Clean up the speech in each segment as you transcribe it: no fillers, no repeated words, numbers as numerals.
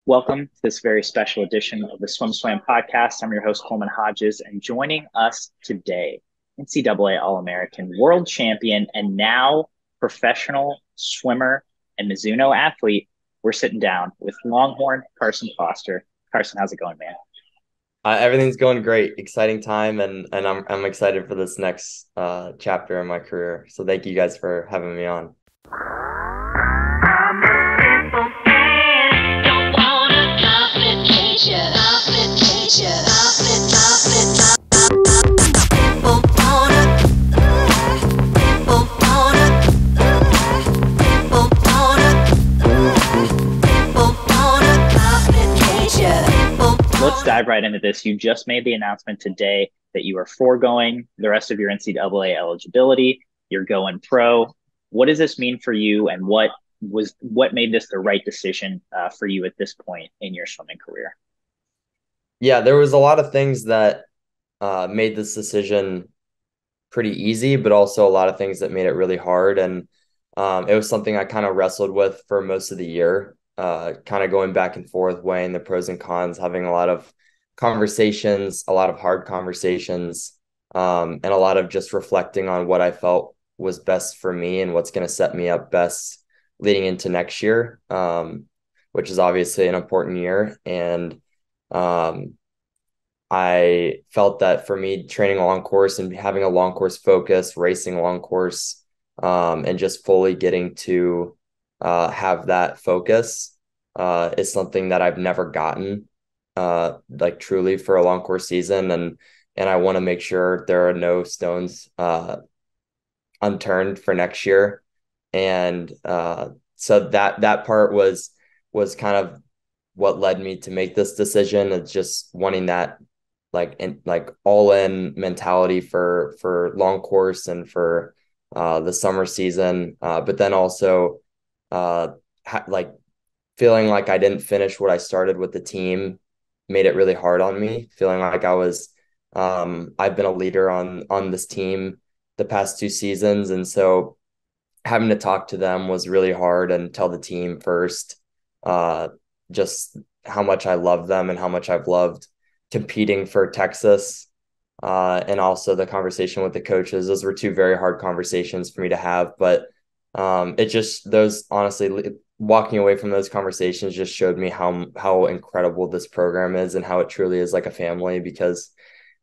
Welcome to this very special edition of the Swim Swam podcast. I'm your host, Coleman Hodges, and joining us today, NCAA All-American, world champion, and now professional swimmer and Mizuno athlete. We're sitting down with Longhorn Carson Foster. Carson, how's it going, man? Everything's going great. Exciting time, and I'm excited for this next chapter in my career. So thank you guys for having me on. Let's dive right into this. You just made the announcement today that you are foregoing the rest of your NCAA eligibility. You're going pro. What does this mean for you, and what made this the right decision for you at this point in your swimming career? Yeah, there was a lot of things that made this decision pretty easy, but also a lot of things that made it really hard. And it was something I kind of wrestled with for most of the year, kind of going back and forth, weighing the pros and cons, having a lot of conversations, a lot of hard conversations, and a lot of just reflecting on what I felt was best for me and what's going to set me up best leading into next year, which is obviously an important year. And I felt that for me, training a long course and having a long course focus, racing a long course, and just fully getting to have that focus is something that I've never gotten like truly for a long course season. And I want to make sure there are no stones unturned for next year. And so that part was kind of what led me to make this decision. It's just wanting that like all in mentality for long course and for the summer season, but then also like feeling like I didn't finish what I started with the team made it really hard on me, feeling like I've been a leader on this team the past two seasons. And so having to talk to them was really hard and tell the team first, just how much I love them and how much I've loved competing for Texas. And also the conversation with the coaches. Those were two very hard conversations for me to have, but it just, those honestly, walking away from those conversations just showed me how incredible this program is and how it truly is like a family. Because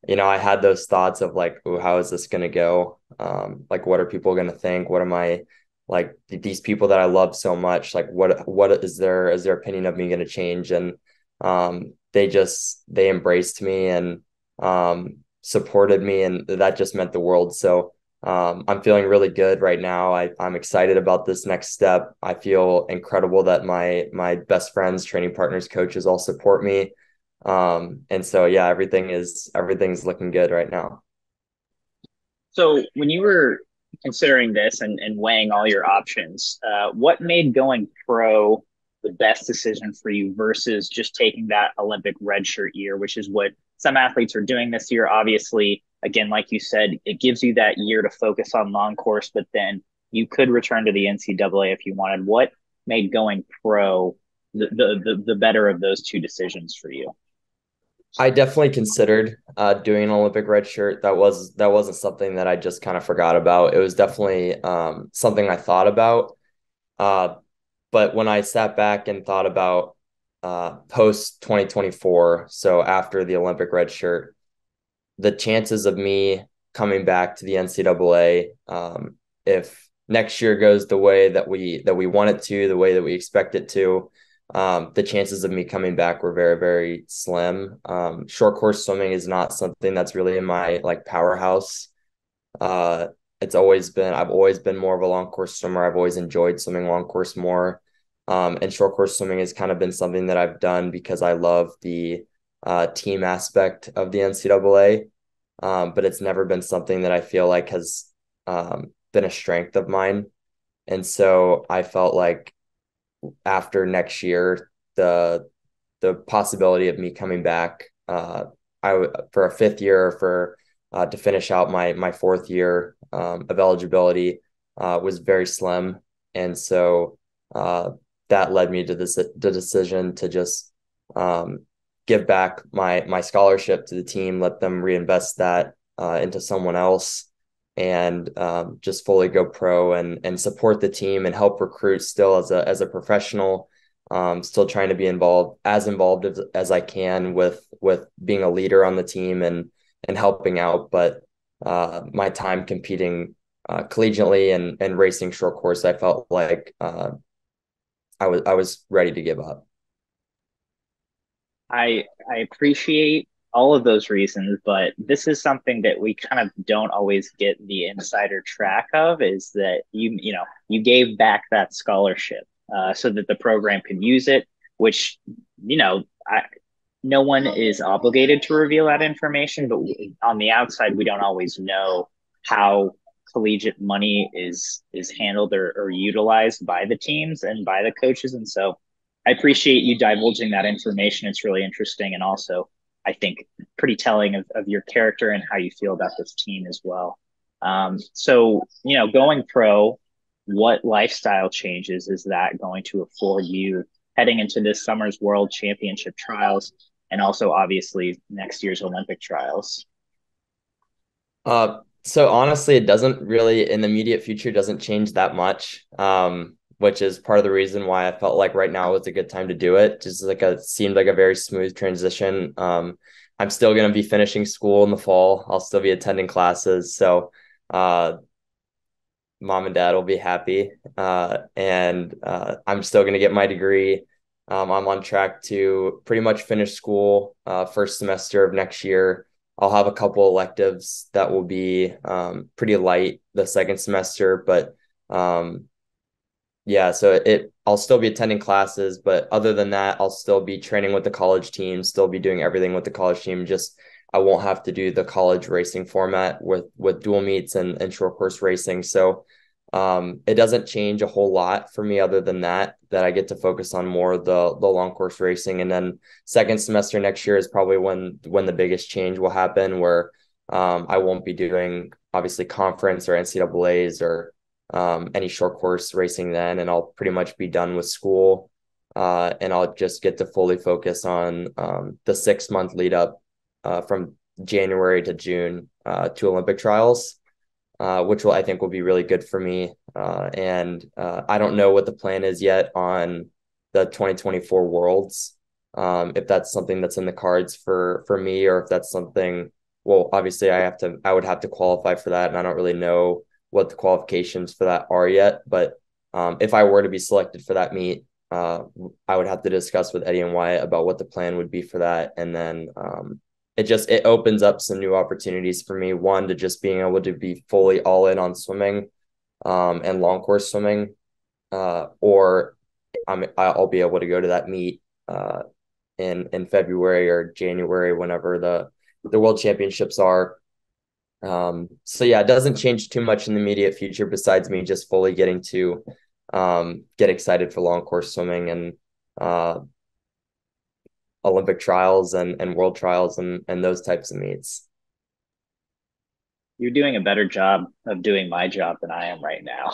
I had those thoughts of like, oh, how is this going to go? Like, what are people going to think? What am I like, these people that I love so much, like what is their opinion of me going to change? And they embraced me and supported me, and that just meant the world. So I'm feeling really good right now. I'm excited about this next step. I feel incredible that my best friends, training partners, coaches all support me. And so, yeah, everything's looking good right now. So when you were considering this and weighing all your options, what made going pro the best decision for you versus just taking that Olympic redshirt year, which is what some athletes are doing this year? Obviously, again, like you said, it gives you that year to focus on long course, but then you could return to the NCAA if you wanted. What made going pro the better of those two decisions for you? I definitely considered doing an Olympic red shirt. That wasn't something that I just kind of forgot about. It was definitely something I thought about. Uh, but when I sat back and thought about post 2024, so after the Olympic red shirt, the chances of me coming back to the NCAA, if next year goes the way that we want it to, the way that we expect it to, the chances of me coming back were very, very slim. Short course swimming is not something that's really in my like powerhouse. Uh, I've always been more of a long course swimmer. I've always enjoyed swimming long course more. And short course swimming has kind of been something that I've done because I love the team aspect of the NCAA. But it's never been something that I feel like has been a strength of mine. And so I felt like after next year, the possibility of me coming back, for a fifth year for to finish out my fourth year of eligibility was very slim, and so that led me to the decision to just um, give back my scholarship to the team, let them reinvest that into someone else, and just fully go pro and support the team and help recruit still as a professional. Still trying to be involved as I can with being a leader on the team and helping out. But my time competing collegiately and racing short course, I felt like I was ready to give up. I appreciate all of those reasons, but this is something that we kind of don't always get the insider track of, is that you gave back that scholarship so that the program could use it, which no one is obligated to reveal that information, but on the outside we don't always know how collegiate money is handled or utilized by the teams and by the coaches. And so I appreciate you divulging that information. It's really interesting, and also I think pretty telling of your character and how you feel about this team as well. So going pro, what lifestyle changes is that going to afford you heading into this summer's World Championship trials, and also obviously next year's Olympic trials? So honestly, it doesn't really in the immediate future doesn't change that much. Which is part of the reason why I felt like right now was a good time to do it. Just like seemed like a very smooth transition. I'm still going to be finishing school in the fall. I'll still be attending classes. So, mom and dad will be happy. And I'm still going to get my degree. I'm on track to pretty much finish school first semester of next year. I'll have a couple electives that will be pretty light the second semester, but yeah, so I'll still be attending classes, but other than that, I'll still be training with the college team, still be doing everything with the college team. Just I won't have to do the college racing format with dual meets and short course racing. So it doesn't change a whole lot for me other than that I get to focus on more the long course racing. And then second semester next year is probably when the biggest change will happen, where I won't be doing obviously conference or NCAAs or any short course racing then, and I'll pretty much be done with school. And I'll just get to fully focus on the 6 month lead up from January to June to Olympic trials, which I think will be really good for me. And I don't know what the plan is yet on the 2024 Worlds, if that's something that's in the cards for me, or if that's something. Well, obviously, I would have to qualify for that, and I don't really know what the qualifications for that are yet. But if I were to be selected for that meet, I would have to discuss with Eddie and Wyatt about what the plan would be for that. And then it opens up some new opportunities for me. One, to just being able to be fully all in on swimming and long course swimming, or I'll be able to go to that meet in February or January, whenever the World Championships are. So yeah, it doesn't change too much in the immediate future besides me just fully getting to get excited for long course swimming and Olympic trials and world trials and those types of meets. You're doing a better job of doing my job than I am right now.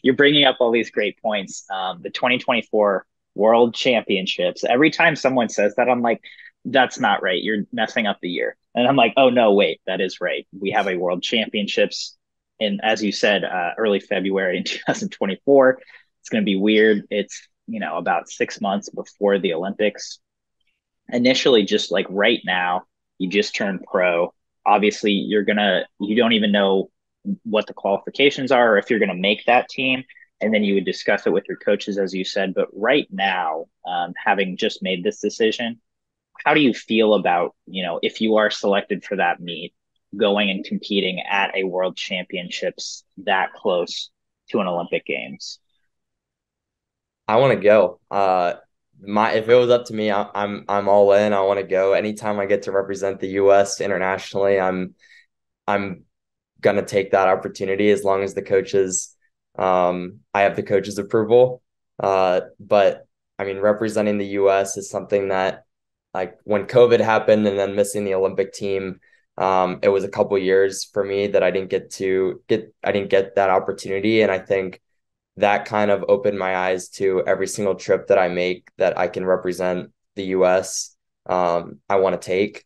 You're bringing up all these great points. The 2024 World Championships. Every time someone says that, I'm like, that's not right. You're messing up the year. And I'm like, oh no, wait, that is right. We have a World Championships in, as you said, early February in 2024. It's going to be weird. It's about 6 months before the Olympics. Initially, just like right now, you just turned pro. Obviously, you don't even know what the qualifications are or if you're gonna make that team, and then you would discuss it with your coaches, as you said. But right now, having just made this decision, how do you feel about, if you are selected for that meet, going and competing at a World Championships that close to an Olympic Games? I want to go. If it was up to me, I'm all in. I want to go. Anytime I get to represent the U.S. internationally, I'm gonna take that opportunity as long as the coaches, I have the coaches' approval. But I mean, representing the U.S. is something that, like, when COVID happened and then missing the Olympic team, it was a couple years for me that I didn't get that opportunity, and I think that kind of opened my eyes to every single trip that I make that I can represent the US I want to take.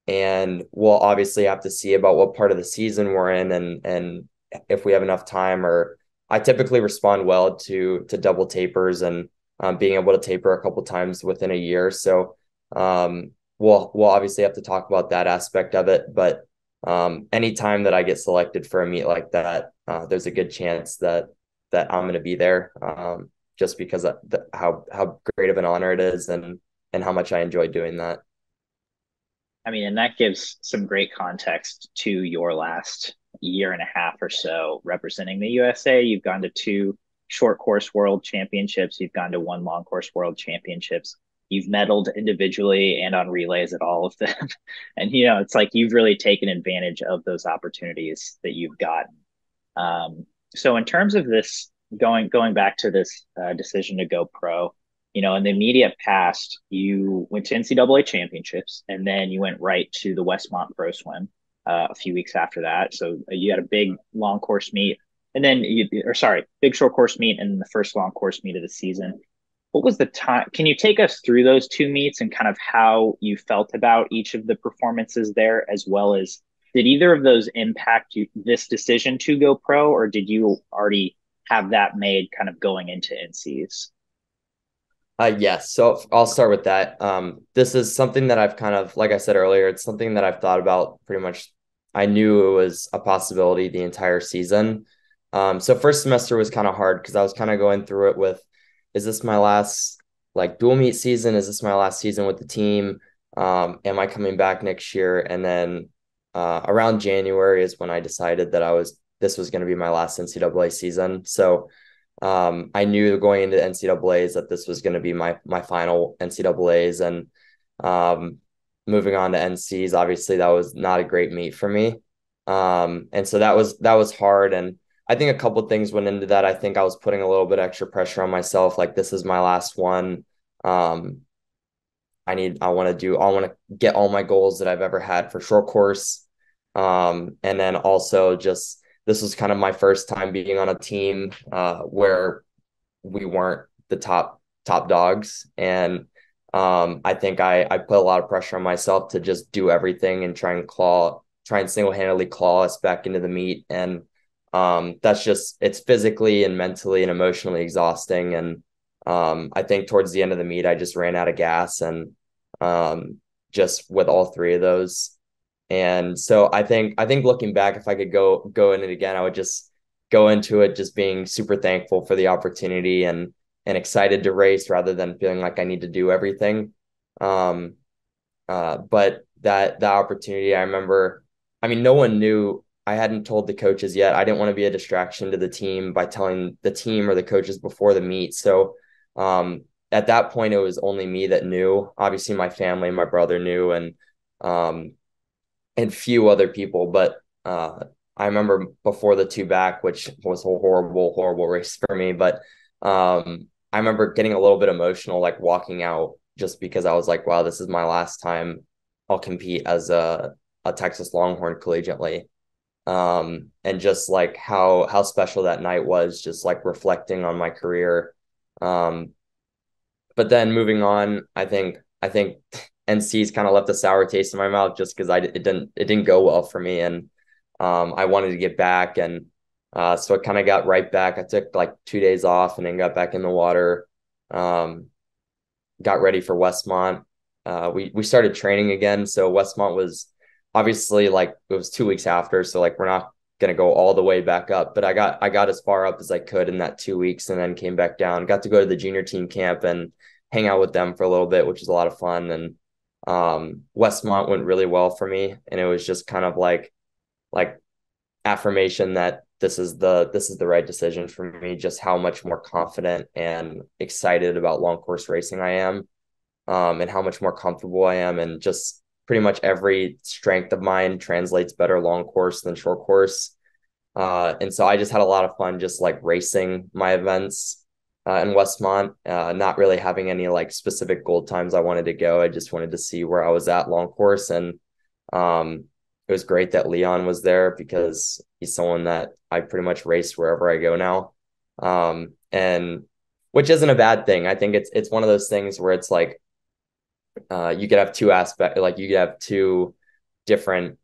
And we'll obviously have to see about what part of the season we're in and if we have enough time. Or I typically respond well to double tapers and being able to taper a couple times within a year. So we'll obviously have to talk about that aspect of it. But anytime that I get selected for a meet like that, there's a good chance that I'm going to be there, just because of how great of an honor it is and how much I enjoy doing that. I mean, and that gives some great context to your last year and a half or so representing the USA. You've gone to two short course world championships, you've gone to one long course world championships. You've medaled individually and on relays at all of them. And, it's like you've really taken advantage of those opportunities that you've gotten. So in terms of this, going back to this decision to go pro, in the immediate past, you went to NCAA championships, and then you went right to the Westmont Pro Swim a few weeks after that. So you had a big long course meet, and then big short course meet, and the first long course meet of the season. What was the time? Can you take us through those two meets and kind of how you felt about each of the performances there, as well as did either of those impact this decision to go pro, or did you already have that made kind of going into NCs? Yes. So I'll start with that. This is something that I've kind of, like I said earlier, it's something that I've thought about pretty much. I knew it was a possibility the entire season. So first semester was kind of hard because I was kind of going through it with, is this my last like dual meet season? Is this my last season with the team? Am I coming back next year? And then around January is when I decided that this was going to be my last NCAA season. So I knew going into NCAAs that this was going to be my final NCAAs, and moving on to NCs, obviously that was not a great meet for me. And so that was hard. And I think a couple of things went into that. I think I was putting a little bit extra pressure on myself. Like, this is my last one. I want to get all my goals that I've ever had for short course. And then also just, this was kind of my first time being on a team where we weren't the top dogs. And I think I put a lot of pressure on myself to just do everything and try and single-handedly claw us back into the meet. And it's physically and mentally and emotionally exhausting. And I think towards the end of the meet, I just ran out of gas, and just with all three of those. And so I think looking back, if I could go in it again, I would just go into it just being super thankful for the opportunity and excited to race rather than feeling like I need to do everything. But that opportunity, I remember, I mean, no one knew. I hadn't told the coaches yet. I didn't want to be a distraction to the team by telling the team or the coaches before the meet. So at that point, it was only me that knew. Obviously, my family and my brother knew, and few other people. But I remember before the two back, which was a horrible race for me. But I remember getting a little bit emotional, like walking out, just because I was like, wow, this is my last time I'll compete as a Texas Longhorn collegiately. And just like how special that night was, just like reflecting on my career. But then moving on, I think NC's kind of left a sour taste in my mouth just because it didn't go well for me, and I wanted to get back, and so I kind of got right back. I took like 2 days off and then got back in the water. Got ready for Westmont. We started training again, so Westmont was obviously, like, it was 2 weeks after, so like we're not gonna go all the way back up, but I got as far up as I could in that 2 weeks, and then came back down. Got to go to the junior team camp and hang out with them for a little bit, which was a lot of fun. And Westmont went really well for me, and it was just kind of like affirmation that this is the right decision for me. Just how much more confident and excited about long course racing I am, and how much more comfortable I am, and just pretty much every strength of mine translates better long course than short course. And so I just had a lot of fun just like racing my events in Westmont, not really having any like specific goal times I wanted to go. I just wanted to see where I was at long course. And it was great that Leon was there because he's someone that I pretty much race wherever I go now. And which isn't a bad thing. I think it's one of those things where it's like, you could have two aspects, like you could have two different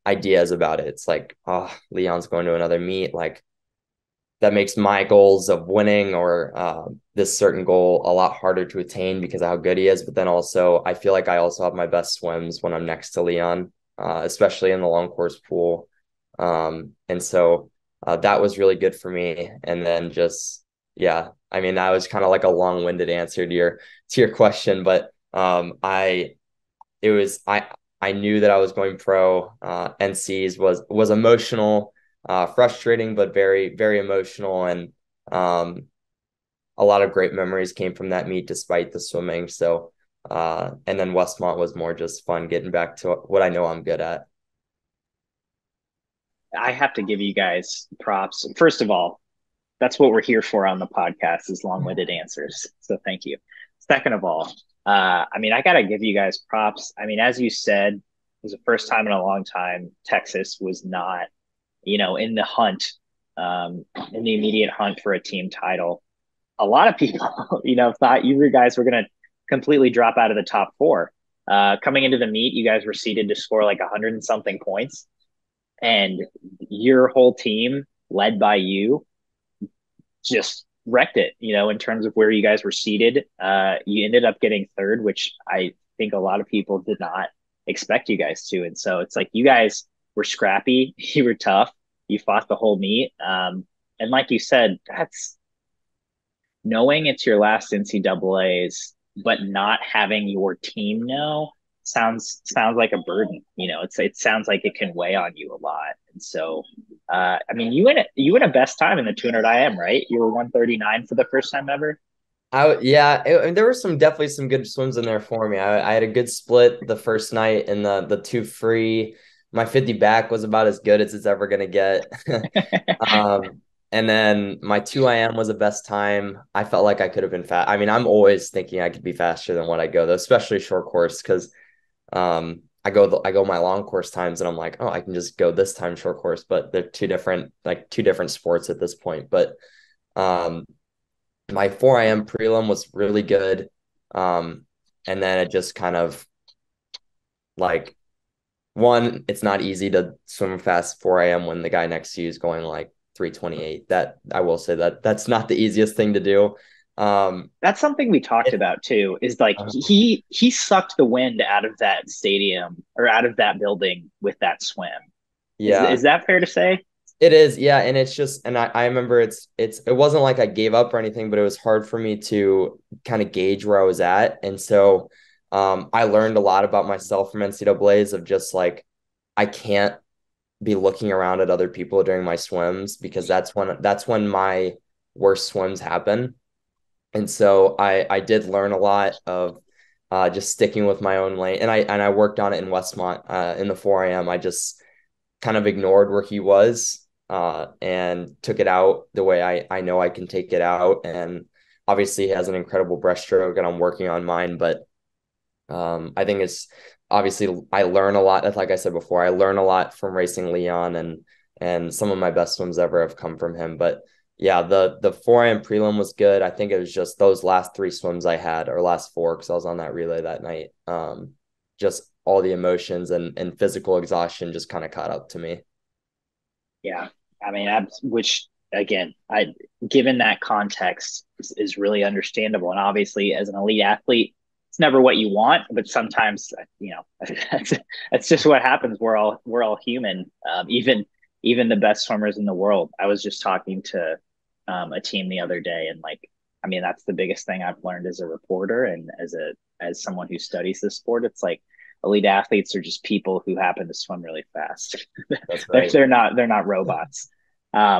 ideas about it. It's like, oh, Leon's going to another meet, like that makes my goals of winning or this certain goal a lot harder to attain because of how good he is. But then also, I feel like I also have my best swims when I'm next to Leon, especially in the long course pool. And so that was really good for me. And then just, yeah, I mean, that was kind of like a long-winded answer to your question, but it was, I knew that I was going pro. NCs was emotional, frustrating, but very, very emotional. And a lot of great memories came from that meet despite the swimming. So, and then Westmont was more just fun getting back to what I know I'm good at. I have to give you guys props. First of all, that's what we're here for on the podcast is long-winded answers. So thank you. Second of all, I mean, I got to give you guys props. I mean, as you said, it was the first time in a long time Texas was not, in the hunt, in the immediate hunt for a team title. A lot of people, thought you guys were going to completely drop out of the top four. Coming into the meet, you guys were seeded to score like 100 and something points. And your whole team, led by you, just wrecked it, in terms of where you guys were seated. You ended up getting third, which I think a lot of people did not expect you guys to. And so it's like you guys were scrappy, you were tough, you fought the whole meet. And like you said, that's knowing it's your last NCAAs, but not having your team know sounds like a burden. It sounds like it can weigh on you a lot. And so, I mean, you went a best time in the 200 IM, right? You were 139 for the first time ever. There were definitely some good swims in there for me. I had a good split the first night and the two free. My 50 back was about as good as it's ever gonna get. And then my 2 IM was the best time. I felt like I could have been fast. I mean, I'm always thinking I could be faster than what I go, though, especially short course, because I go my long course times and I'm like, oh, I can just go this time short course, but they're two different sports at this point. But my 4 IM prelim was really good. And then it just kind of like one, it's not easy to swim fast 4 IM when the guy next to you is going like 328. That I will say that's not the easiest thing to do. That's something we talked about too, is like he sucked the wind out of that stadium or out of that building with that swim. Yeah. Is that fair to say? It is, yeah, and it's just, and I remember it wasn't like I gave up or anything, but it was hard for me to kind of gauge where I was at, and so I learned a lot about myself from NCAAs of just like I can't be looking around at other people during my swims because that's when my worst swims happen, and so I did learn a lot of just sticking with my own lane, and I worked on it in Westmont in the 4 IM. I just kind of ignored where he was and took it out the way I know I can take it out. And obviously he has an incredible breaststroke and I'm working on mine, but I think it's obviously I learn a lot. Like I said before, I learn a lot from racing Leon and some of my best swims ever have come from him. But yeah, the 4 IM prelim was good. I think it was just those last three swims I had, or last four, because I was on that relay that night. Just all the emotions and physical exhaustion just kind of caught up to me. Yeah. I mean, which again, given that context is really understandable. And obviously as an elite athlete, it's never what you want, but sometimes, that's just what happens. We're all human. Even the best swimmers in the world. I was just talking to a team the other day, and like, I mean, that's the biggest thing I've learned as a reporter and as someone who studies this sport. It's like elite athletes are just people who happen to swim really fast. That's right. They're not robots.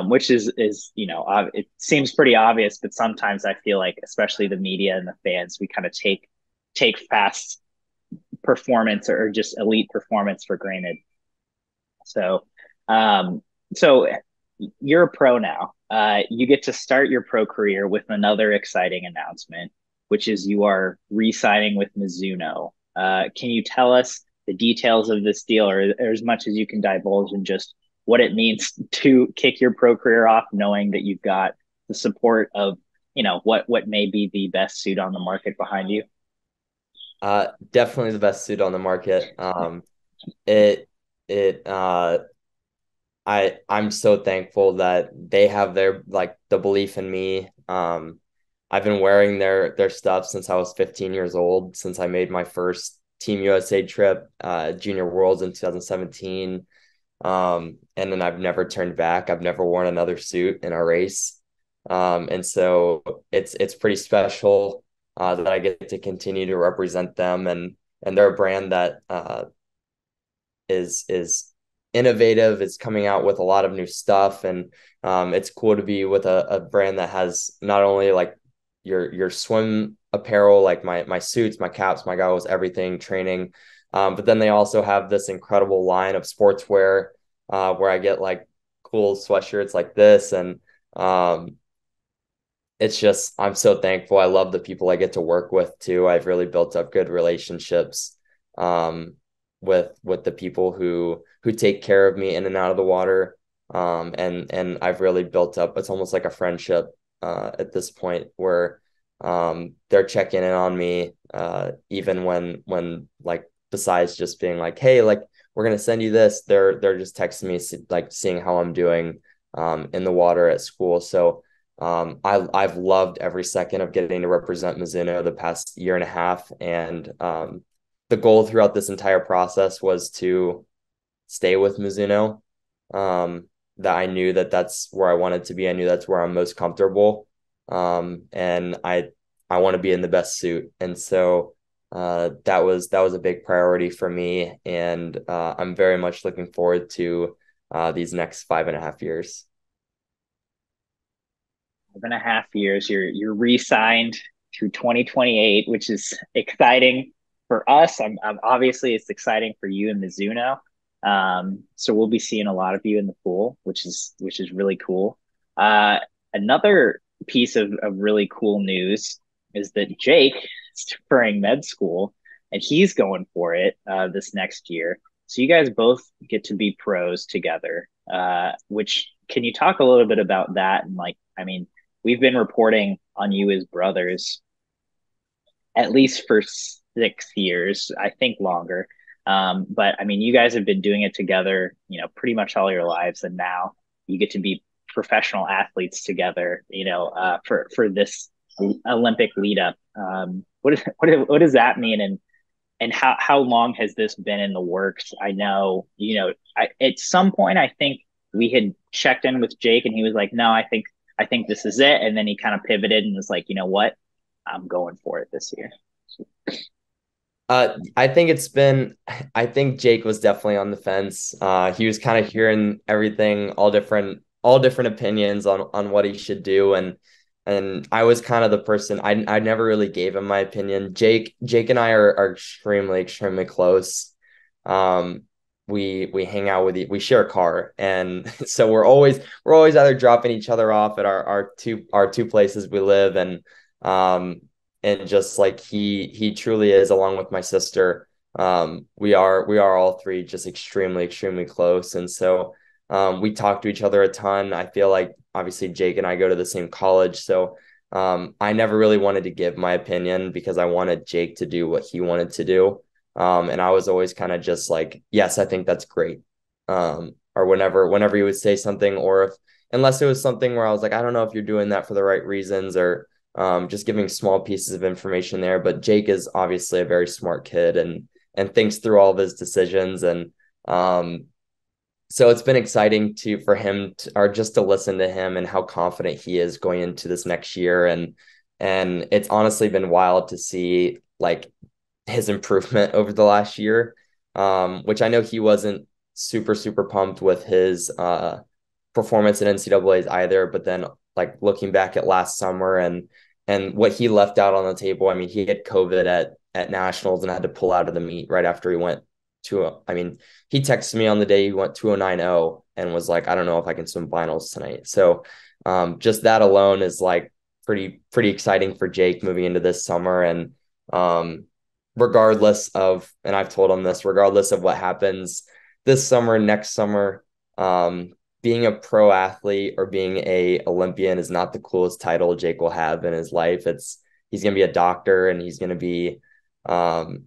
Which is it seems pretty obvious, but sometimes I feel like, especially the media and the fans, we kind of take fast performance or just elite performance for granted. So, so you're a pro now. You get to start your pro career with another exciting announcement, which is you are re-signing with Mizuno. Can you tell us the details of this deal, or as much as you can divulge, and just what it means to kick your pro career off, knowing that you've got the support of what may be the best suit on the market behind you? Definitely the best suit on the market. It it I'm so thankful that they have their like the belief in me. I've been wearing their stuff since I was 15 years old, since I made my first Team USA trip, Junior Worlds in 2017. And then I've never turned back. I've never worn another suit in a race. And so it's pretty special that I get to continue to represent them, and they're a brand that is innovative. It's coming out with a lot of new stuff, and it's cool to be with a brand that has not only like your swim apparel, like my suits, my caps, my goggles, everything, training, but then they also have this incredible line of sportswear where I get like cool sweatshirts like this, and it's just I'm so thankful. I love the people I get to work with too. I've really built up good relationships um, with the people who take care of me in and out of the water. And I've really built up. It's almost like a friendship at this point where they're checking in on me even when like besides just being like, hey, like we're gonna send you this. They're just texting me like seeing how I'm doing in the water at school. So I've loved every second of getting to represent Mizuno the past year and a half, and the goal throughout this entire process was to stay with Mizuno. That I knew that that's where I wanted to be. I knew that's where I'm most comfortable, and I want to be in the best suit, and so that was a big priority for me, and I'm very much looking forward to these next 5.5 years. 5.5 years. You're re-signed to 2028, which is exciting for us. I'm obviously it's exciting for you and Mizuno. So we'll be seeing a lot of you in the pool, which is really cool. Another piece of really cool news is that Jake is deferring med school, and he's going for it this next year. So you guys both get to be pros together. Which can you talk a little bit about that? And like, I mean, we've been reporting on you as brothers at least for 6 years, I think longer. But I mean, you guys have been doing it together, pretty much all your lives, and now you get to be professional athletes together, for this Olympic lead up. What does that mean, and how long has this been in the works? I know, at some point, I think we had checked in with Jake, and he was like, "No, I think this is it," and then he kind of pivoted and was like, "You know what? I'm going for it this year." I think Jake was definitely on the fence. He was kind of hearing everything, all different opinions on what he should do. And I was kind of the person, I never really gave him my opinion. Jake and I are extremely, extremely close. Um, we hang out we share a car. And so we're always either dropping each other off at our two places we live. And just like he truly is, along with my sister, we are all three just extremely, extremely close. And so we talk to each other a ton. I feel like obviously Jake and I go to the same college, so I never really wanted to give my opinion because I wanted Jake to do what he wanted to do. And I was always kind of just like, yes, I think that's great. Or whenever he would say something, or if unless it was something where I was like, I don't know if you're doing that for the right reasons, or just giving small pieces of information there. But Jake is obviously a very smart kid, and thinks through all of his decisions. And so it's been exciting for him or just to listen to him and how confident he is going into this next year. And it's honestly been wild to see like his improvement over the last year, which I know he wasn't super, super pumped with his performance in NCAAs either. But then like looking back at last summer and what he left out on the table. I mean, he had COVID at nationals and had to pull out of the meet right after he went I mean, he texted me on the day he went 209.0 and was like, I don't know if I can swim finals tonight. So just that alone is like pretty exciting for Jake moving into this summer. And regardless of, and I've told him this, regardless of what happens this summer, next summer, being a pro athlete or being a Olympian is not the coolest title Jake will have in his life. He's going to be a doctor, and he's going to be um,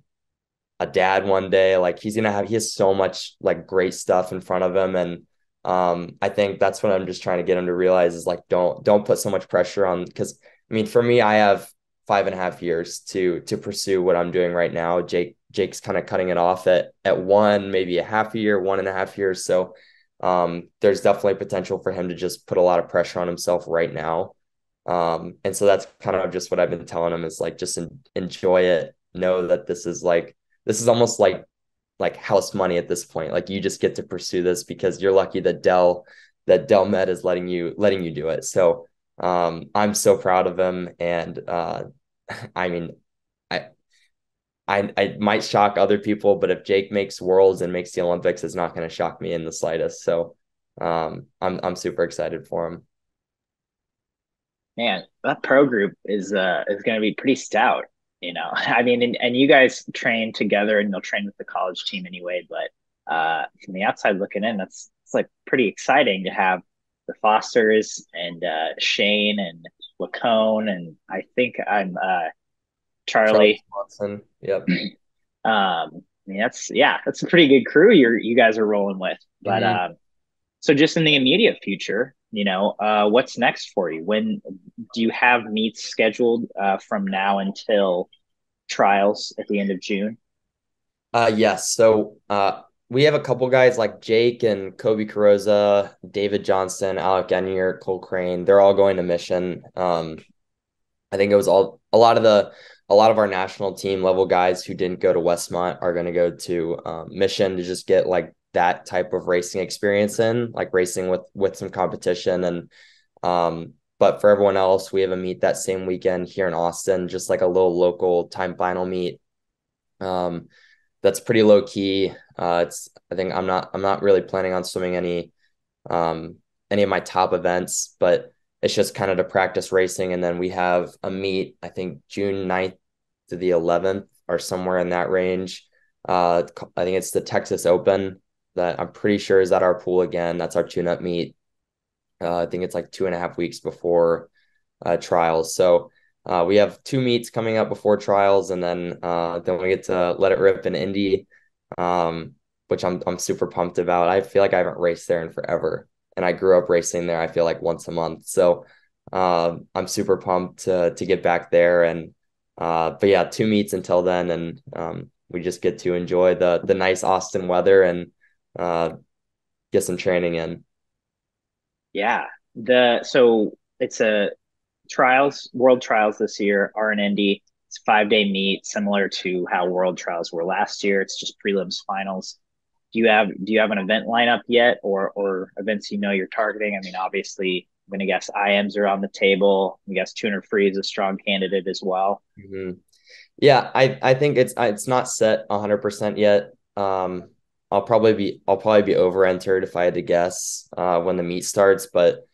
a dad one day. Like he has so much like great stuff in front of him. And I think that's what I'm just trying to get him to realize is like, don't put so much pressure on, because I mean, for me, I have 5.5 years to pursue what I'm doing right now. Jake's kind of cutting it off at one, maybe a half a year, 1.5 years. So there's definitely potential for him to just put a lot of pressure on himself right now. And so that's kind of just what I've been telling him is like, just enjoy it. Know that this is almost like house money at this point. Like you just get to pursue this because you're lucky that Dell Med is letting you do it. So I'm so proud of him. And I mean, I I might shock other people, but if Jake makes worlds and makes the Olympics, it's not going to shock me in the slightest. So I'm super excited for him. Man, that pro group is going to be pretty stout. I mean, and you guys train together, and you'll train with the college team anyway. But from the outside looking in, it's like pretty exciting to have the Fosters and Shaine and Licon, and I think I'm Charlie Charlie. Swanson. Yep. I mean, that's a pretty good crew you guys are rolling with. But Mm-hmm. so just in the immediate future, what's next for you? When do you have meets scheduled from now until trials at the end of June? Yes. So we have a couple guys like Jake and Kobe Carroza, David Johnson, Alec Enier, Cole Crane. They're all going to Mission. I think it was a lot of our national team level guys who didn't go to Westmont are going to go to Mission to just get like that type of racing experience in, like racing with some competition. And but for everyone else, we have a meet that same weekend here in Austin, just like a little local time final meet. Um, that's pretty low key. It's I think I'm not really planning on swimming any of my top events, but it's just kind of to practice racing. And then we have a meet, I think June 9th to the 11th or somewhere in that range. I think it's the Texas Open that I'm pretty sure is at our pool again. That's our tune-up meet. I think it's like 2.5 weeks before trials. So we have two meets coming up before trials, and then we get to let it rip in Indy, which I'm super pumped about. I feel like I haven't raced there in forever, and I grew up racing there. I feel like once a month, so I'm super pumped to get back there. And but yeah, two meets until then, and we just get to enjoy the nice Austin weather and uh, get some training in. Yeah. So it's a world trials this year are in Indy. It's a 5-day meet, similar to how world trials were last year. It's just prelims finals. Do you have an event lineup yet, or events you're targeting? I mean, obviously, I'm gonna guess IMs are on the table. I guess tuner free is a strong candidate as well. Mhm. Yeah, I think it's not set 100% yet. I'll probably be over entered if I had to guess when the meet starts, but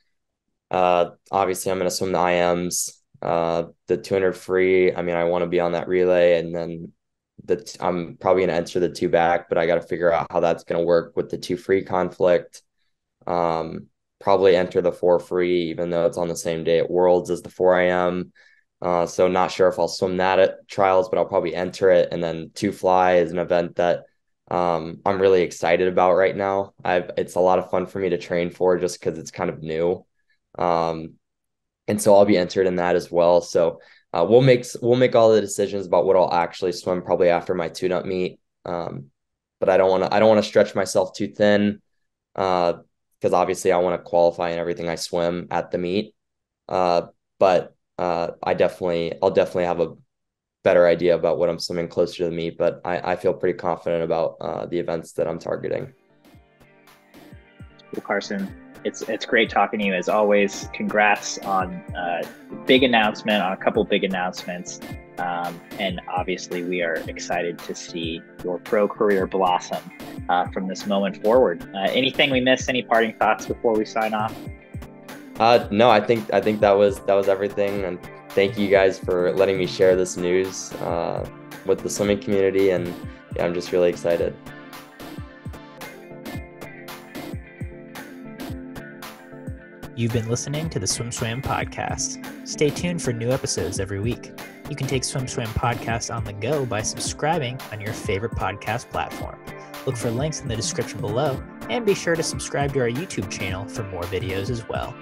obviously I'm gonna swim the IMs, the 200 free. I mean, I want to be on that relay, and then I'm probably gonna enter the two back, but I got to figure out how that's gonna work with the two free conflict. Um, Probably enter the four free, even though it's on the same day at Worlds as the 4 IM. So not sure if I'll swim that at trials, but I'll probably enter it. And then two fly is an event that I'm really excited about right now. It's a lot of fun for me to train for just because it's kind of new. Um, and so I'll be entered in that as well. So we'll make all the decisions about what I'll actually swim probably after my tune-up meet. But I don't want to stretch myself too thin because obviously I want to qualify in everything I swim at the meet. But I'll definitely have a better idea about what I'm swimming closer to the meet. But I feel pretty confident about the events that I'm targeting. Well, Carson, it's great talking to you as always. Congrats on big announcement, on a couple big announcements, and obviously we are excited to see your pro career blossom from this moment forward. Anything we missed? Any parting thoughts before we sign off? No, I think that was everything, and thank you guys for letting me share this news with the swimming community, and yeah, I'm just really excited. You've been listening to the Swim Swam podcast. Stay tuned for new episodes every week. You can take Swim Swam Podcast on the go by subscribing on your favorite podcast platform. Look for links in the description below, and be sure to subscribe to our YouTube channel for more videos as well.